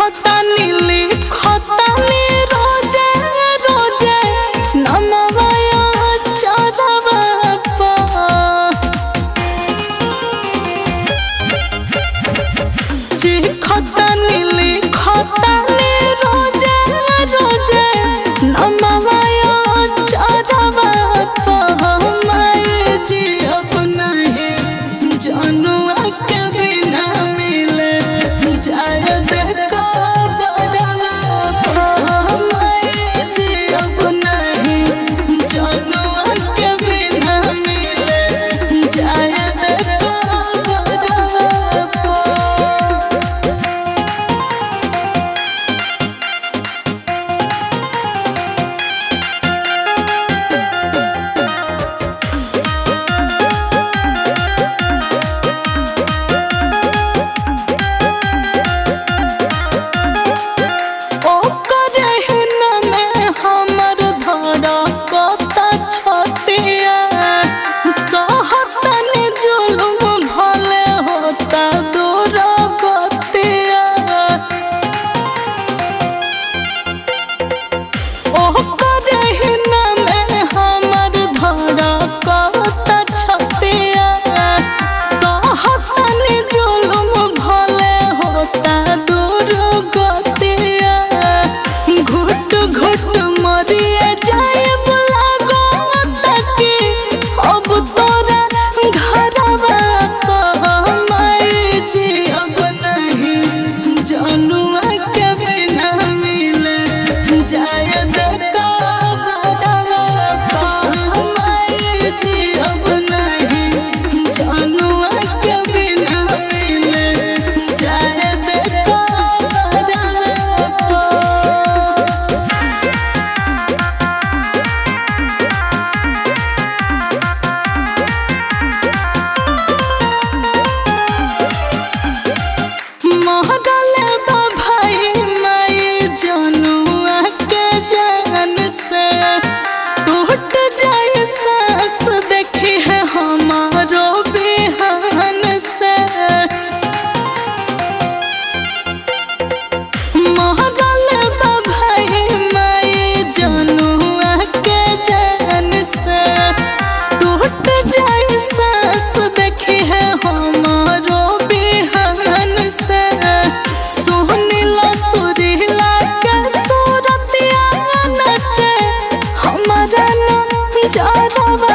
चिखतानी लिखतानी रोजे रोजे नमवाया चरवा पा चिखतानी लिखतानी रोजे रोजे नमवाया चरवा पा मैं जी अपना ही जनुआ के बिना मिले जाय देखो बड़वा पा मैं जी अपना ही जनुआ के बिना मिले जाय देखो बड़वा पा। Jara